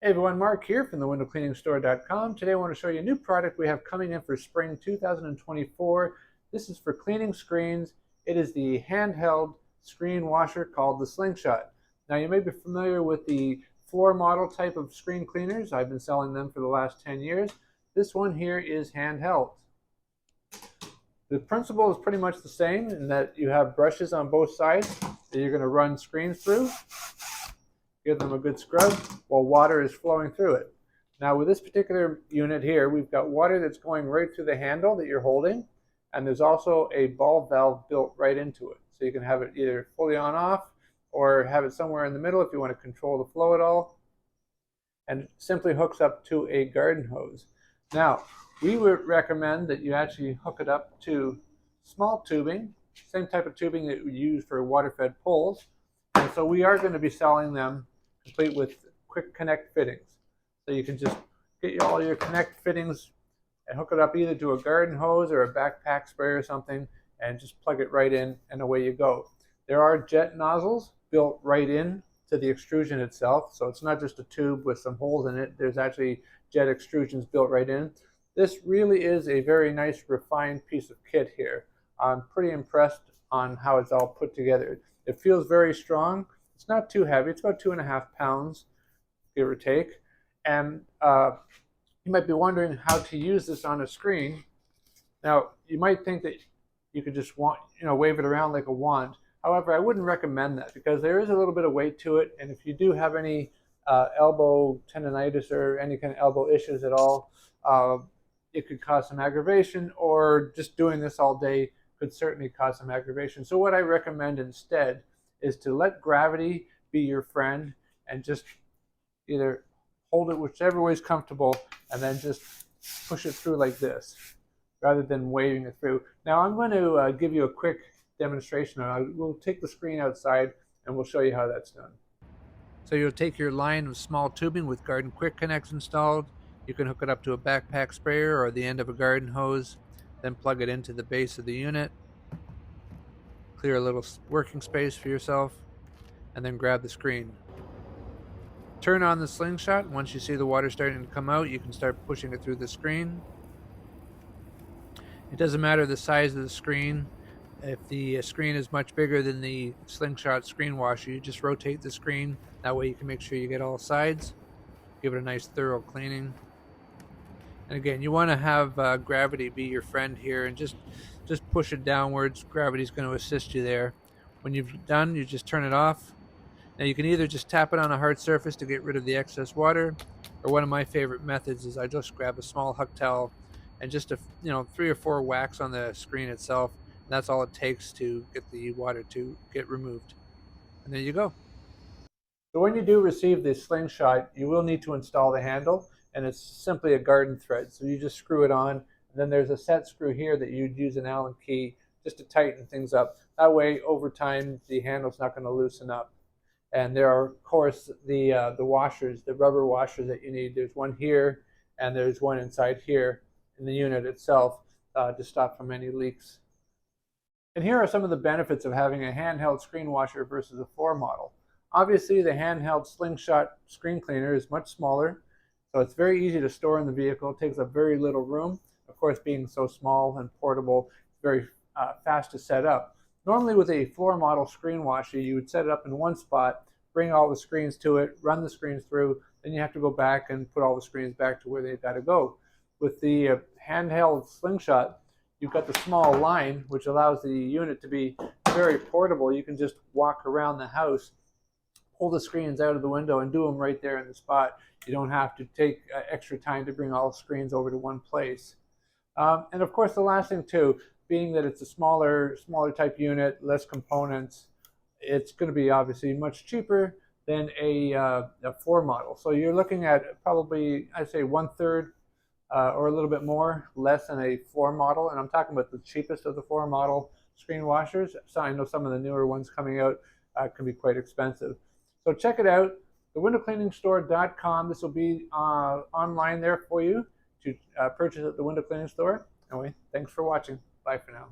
Hey everyone, Mark here from thewindowcleaningstore.com. Today I want to show you a new product we have coming in for spring 2024. This is for cleaning screens. It is the handheld screen washer called the Slingshot. Now you may be familiar with the floor model type of screen cleaners. I've been selling them for the last 10 years. This one here is handheld. The principle is pretty much the same in that you have brushes on both sides that you're going to run screens through. Give them a good scrub while water is flowing through it. Now with this particular unit here, we've got water that's going right through the handle that you're holding, and there's also a ball valve built right into it. So you can have it either fully on off or have it somewhere in the middle if you want to control the flow at all. And it simply hooks up to a garden hose. Now, we would recommend that you actually hook it up to small tubing, same type of tubing that we use for water-fed pools. And so we are going to be selling them complete with quick connect fittings. So you can just get all your connect fittings and hook it up either to a garden hose or a backpack spray or something and just plug it right in and away you go. There are jet nozzles built right in to the extrusion itself. So it's not just a tube with some holes in it. There's actually jet extrusions built right in. This really is a very nice refined piece of kit here. I'm pretty impressed on how it's all put together. It feels very strong. It's not too heavy. It's about 2.5 pounds, give or take. And you might be wondering how to use this on a screen. Now, you might think that you could just wave it around like a wand. However, I wouldn't recommend that because there is a little bit of weight to it. And if you do have any elbow tendonitis or any kind of elbow issues at all, it could cause some aggravation, or just doing this all day could certainly cause some aggravation. So what I recommend instead is to let gravity be your friend and just either hold it whichever way is comfortable and then just push it through like this rather than waving it through. Now I'm going to give you a quick demonstration. We'll take the screen outside and we'll show you how that's done. So you'll take your line of small tubing with Garden Quick Connects installed. You can hook it up to a backpack sprayer or the end of a garden hose, then plug it into the base of the unit. Clear a little working space for yourself, and then grab the screen. Turn on the Slingshot. Once you see the water starting to come out, you can start pushing it through the screen. It doesn't matter the size of the screen. If the screen is much bigger than the Slingshot screen washer, you just rotate the screen. That way you can make sure you get all sides. Give it a nice thorough cleaning. And again, you want to have gravity be your friend here and just push it downwards. Gravity's going to assist you there. When you've done, you just turn it off. Now you can either just tap it on a hard surface to get rid of the excess water, or one of my favorite methods is I just grab a small Huck towel and just 3 or 4 whacks on the screen itself. And that's all it takes to get the water to get removed. And there you go. So when you do receive the Slingshot, you will need to install the handle, and it's simply a garden thread. So you just screw it on, and then there's a set screw here that you'd use an Allen key just to tighten things up. That way, over time, the handle's not going to loosen up. And there are, of course, the washers, the rubber washers that you need. There's one here, and there's one inside here in the unit itself to stop from any leaks. And here are some of the benefits of having a handheld screen washer versus a floor model. Obviously, the handheld Slingshot screen cleaner is much smaller, so it's very easy to store in the vehicle. It takes up very little room. Of course, being so small and portable, it's very fast to set up. Normally with a floor model screen washer, you would set it up in one spot, bring all the screens to it, run the screens through, then you have to go back and put all the screens back to where they've got to go. With the handheld Slingshot, you've got the small line, which allows the unit to be very portable. You can just walk around the house, pull the screens out of the window, and do them right there in the spot. You don't have to take extra time to bring all the screens over to one place. And of course, the last thing too, being that it's a smaller type unit, less components, it's going to be obviously much cheaper than a floor model. So you're looking at probably, I'd say 1/3 or a little bit more, less than a floor model. And I'm talking about the cheapest of the floor model screen washers. So I know some of the newer ones coming out can be quite expensive. So check it out, thewindowcleaningstore.com. This will be online there for you to purchase at the Window Cleaning Store. Anyway, thanks for watching. Bye for now.